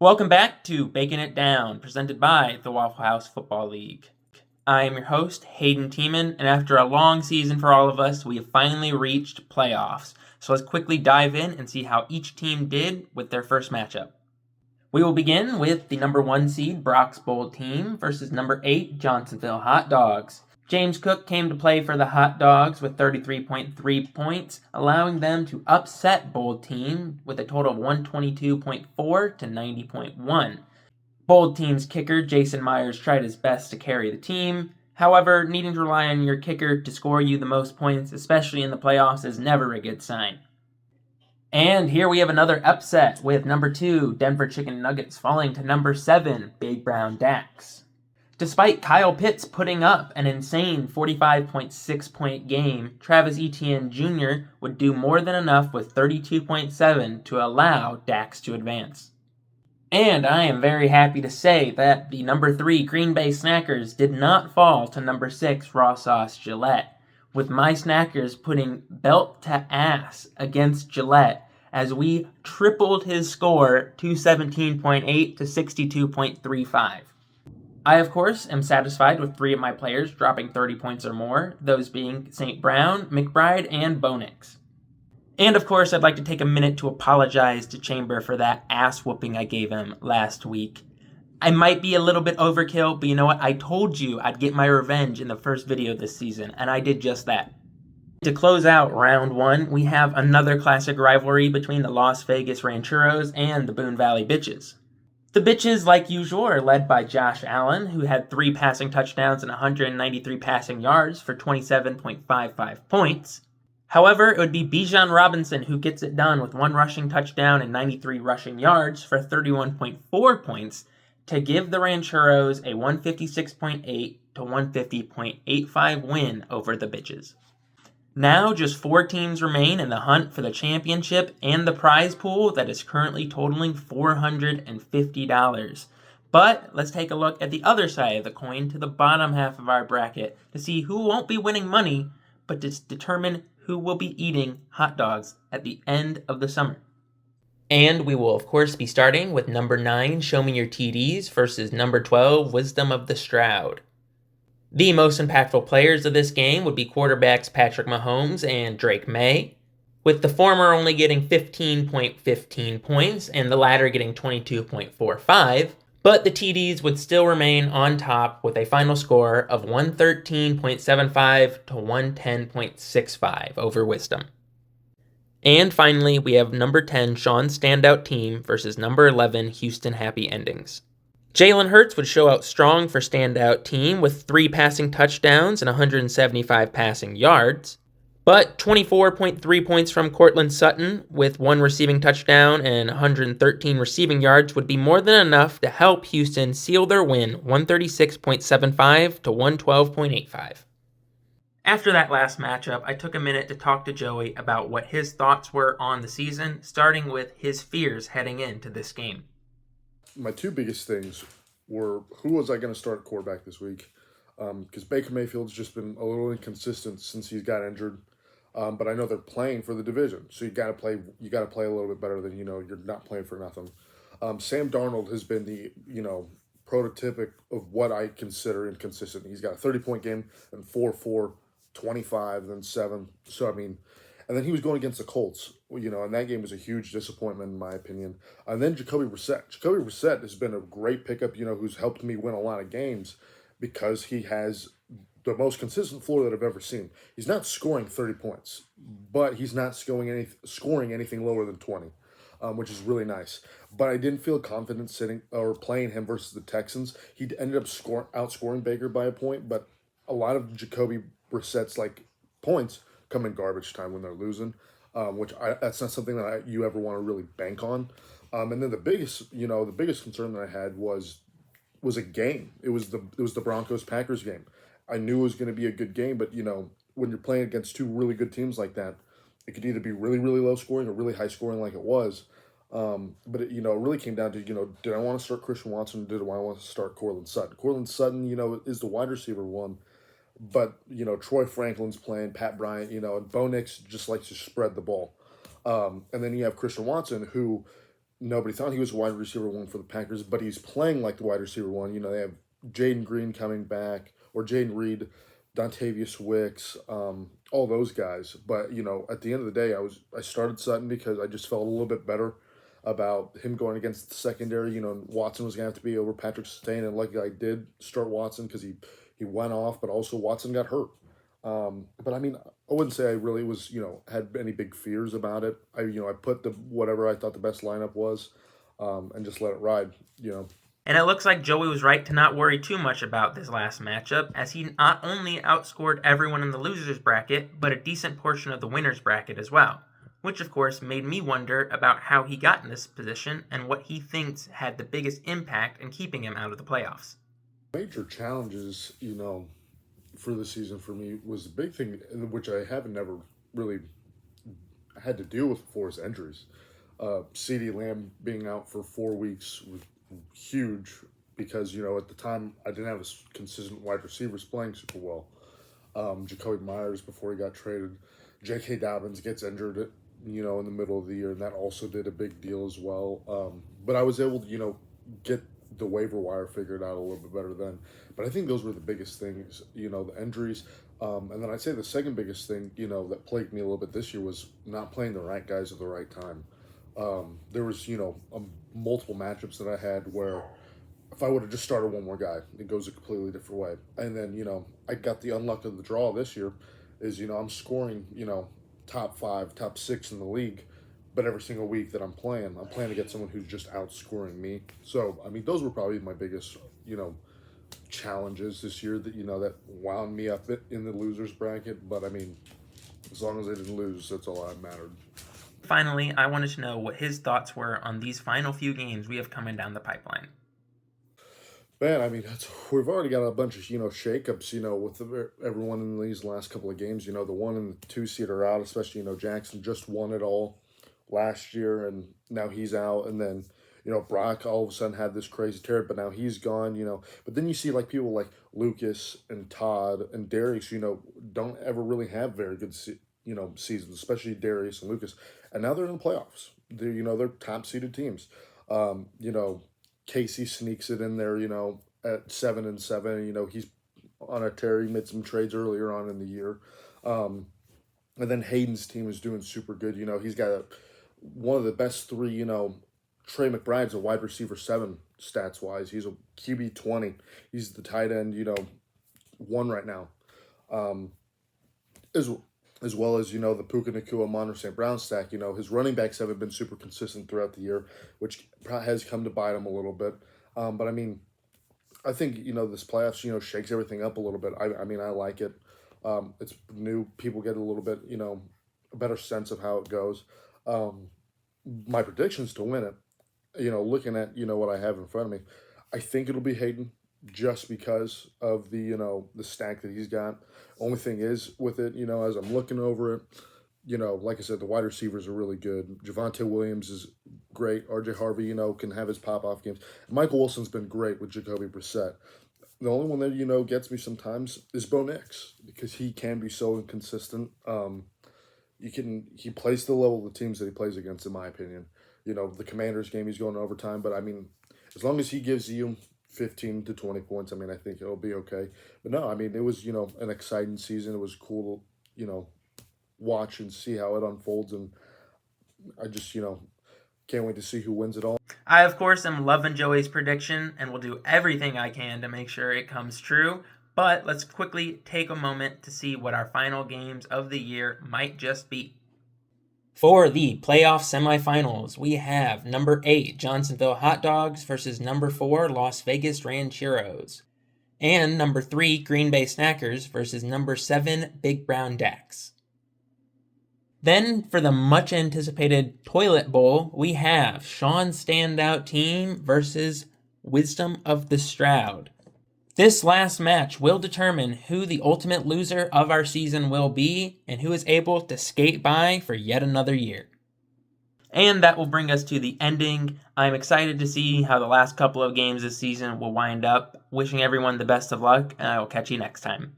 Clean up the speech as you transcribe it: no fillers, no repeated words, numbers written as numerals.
Welcome back to Baking It Down, presented by the Waffle House Football League. I am your host, Hayden Tiemann, and after a long season for all of us, we have finally reached playoffs. So let's quickly dive in and see how each team did with their first matchup. We will begin with the number 1 seed Brock's Bold team versus number 8 Johnsonville Hot Dogs. James Cook came to play for the Hot Dogs with 33.3 points, allowing them to upset Bold team with a total of 122.4 to 90.1. Bold team's kicker Jason Myers tried his best to carry the team. However, needing to rely on your kicker to score you the most points, especially in the playoffs, is never a good sign. And here we have another upset with number 2 Denver Chicken Nuggets falling to number 7 Big Brown Dax. Despite Kyle Pitts putting up an insane 45.6 point game, Travis Etienne Jr. would do more than enough with 32.7 to allow Dax to advance. And I am very happy to say that the number 3 Green Bay Snackers did not fall to number 6 Raw Sauce Gillette, with my Snackers putting belt to ass against Gillette as we tripled his score to 17.8 to 62.35. I, of course, am satisfied with 3 of my players dropping 30 points or more, those being St. Brown, McBride, and Bonix. And, of course, I'd like to take a minute to apologize to Chamber for that ass whooping I gave him last week. I might be a little bit overkill, but you know what? I told you I'd get my revenge in the first video this season, and I did just that. To close out round 1, we have another classic rivalry between the Las Vegas Rancheros and the Boone Valley Bitches. The Bitches, like usual, are led by Josh Allen, who had 3 passing touchdowns and 193 passing yards for 27.55 points. However, it would be Bijan Robinson who gets it done with 1 rushing touchdown and 93 rushing yards for 31.4 points to give the Rancheros a 156.8 to 150.85 win over the Bitches. Now, just 4 teams remain in the hunt for the championship and the prize pool that is currently totaling $450. But let's take a look at the other side of the coin to the bottom half of our bracket to see who won't be winning money, but to determine who will be eating hot dogs at the end of the summer. And we will, of course, be starting with number 9, Show Me Your TDs, versus number 12, Wisdom of the Stroud. The most impactful players of this game would be quarterbacks Patrick Mahomes and Drake May, with the former only getting 15.15 points and the latter getting 22.45, but the TDs would still remain on top with a final score of 113.75 to 110.65 over Wisdom. And finally, we have number 10 Sean's Standout Team versus number 11 Houston Happy Endings. Jalen Hurts would show out strong for Standout Team with 3 passing touchdowns and 175 passing yards, but 24.3 points from Cortland Sutton with 1 receiving touchdown and 113 receiving yards would be more than enough to help Houston seal their win 136.75 to 112.85. After that last matchup, I took a minute to talk to Joey about what his thoughts were on the season, starting with his fears heading into this game. My 2 biggest things were who was I going to start at quarterback this week? Because Baker Mayfield's just been a little inconsistent since he's got injured. But I know they're playing for the division, so you got to play a little bit better than you're not playing for nothing. Sam Darnold has been the prototypic of what I consider inconsistent. He's got a 30-point game and 4-4, 25, then 7. So I mean. And then he was going against the Colts, and that game was a huge disappointment in my opinion. And then Jacoby Brissett. Jacoby Brissett has been a great pickup, who's helped me win a lot of games because he has the most consistent floor that I've ever seen. He's not scoring 30 points, but he's not scoring anything lower than 20, which is really nice. But I didn't feel confident playing him versus the Texans. He ended up outscoring Baker by a point, but a lot of Jacoby Brissett's points come in garbage time when they're losing, that's not something that you ever want to really bank on. And then the biggest concern that I had was a game. It was the Broncos-Packers game. I knew it was going to be a good game, but when you're playing against 2 really good teams like that, it could either be really, really low scoring or really high scoring like it was. But it really came down to, did I want to start Christian Watson or did I want to start Cortland Sutton? Cortland Sutton, is the wide receiver one. But, Troy Franklin's playing, Pat Bryant, and Bo Nix just likes to spread the ball. And then you have Christian Watson, who nobody thought he was wide receiver one for the Packers, but he's playing like the wide receiver one. They have Jaden Green coming back, or Jaden Reed, Dontavius Wicks, all those guys. But at the end of the day, I started Sutton because I just felt a little bit better about him going against the secondary. Watson was gonna have to be over Patrick Surtain, and luckily I did start Watson because he went off, but also Watson got hurt. But I mean, I wouldn't say I really was, had any big fears about it. I put the whatever I thought the best lineup was, and just let it ride. And it looks like Joey was right to not worry too much about this last matchup, as he not only outscored everyone in the losers bracket, but a decent portion of the winners bracket as well. Which of course made me wonder about how he got in this position and what he thinks had the biggest impact in keeping him out of the playoffs. Major challenges, for the season for me was the big thing, which I haven't never really had to deal with before, is injuries. CeeDee Lamb being out for 4 weeks was huge because at the time I didn't have a consistent wide receivers playing super well. Jacoby Myers before he got traded, J.K. Dobbins gets injured, in the middle of the year, and that also did a big deal as well. But I was able to get the waiver wire figured out a little bit better then. But I think those were the biggest things, the injuries. And then I'd say the second biggest thing, that plagued me a little bit this year was not playing the right guys at the right time. There was, multiple matchups that I had where if I would have just started one more guy, it goes a completely different way. And then, I got the unluck of the draw this year is, I'm scoring, top 5, top 6 in the league. But every single week that I'm playing to get someone who's just outscoring me. So, I mean, those were probably my biggest, challenges this year that, that wound me up in the losers bracket. But, I mean, as long as I didn't lose, that's all that mattered. Finally, I wanted to know what his thoughts were on these final few games we have coming down the pipeline. Man, I mean, we've already got a bunch of, shakeups, with everyone in these last couple of games. The 1 and the 2 seed are out, especially, Jackson just won it all last year, and now he's out. And then, Brock all of a sudden had this crazy tear, but now he's gone, But then you see, like, people like Lucas and Todd and Darius, don't ever really have very good, seasons, especially Darius and Lucas. And now they're in the playoffs. They're top-seeded teams. Casey sneaks it in there, at 7-7. He's on a tear. He made some trades earlier on in the year. And then Hayden's team is doing super good. He's got one of the best 3, Trey McBride's a wide receiver 7 stats wise. He's a QB 20. He's the tight end, 1 right now. As well as, the Puka Nacua, Monroe St. Brown stack. His running backs haven't been super consistent throughout the year, which has come to bite him a little bit. But I mean, I think, this playoffs, shakes everything up a little bit. I mean, I like it. It's new. People get a little bit, a better sense of how it goes. My predictions to win it, looking at, what I have in front of me, I think it'll be Hayden just because of the, the stack that he's got. Only thing is with it, as I'm looking over it, like I said, the wide receivers are really good. Javonte Williams is great. RJ Harvey, can have his pop-off games. Michael Wilson's been great with Jacoby Brissett. The only one that, gets me sometimes is Bo Nix because he can be so inconsistent. He plays the level of the teams that he plays against, in my opinion. The Commanders game, he's going to overtime. But, I mean, as long as he gives you 15 to 20 points, I mean, I think it'll be okay. But, no, I mean, it was, an exciting season. It was cool, watch and see how it unfolds. And I just, can't wait to see who wins it all. I, of course, am loving Joey's prediction and will do everything I can to make sure it comes true. But let's quickly take a moment to see what our final games of the year might just be. For the playoff semifinals, we have number 8, Johnsonville Hot Dogs versus number 4, Las Vegas Rancheros. And number 3, Green Bay Snackers versus number 7, Big Brown Dax. Then, for the much-anticipated Toilet Bowl, we have Sean's Standout Team versus Wisdom of the Stroud. This last match will determine who the ultimate loser of our season will be and who is able to skate by for yet another year. And that will bring us to the ending. I'm excited to see how the last couple of games this season will wind up. Wishing everyone the best of luck, and I will catch you next time.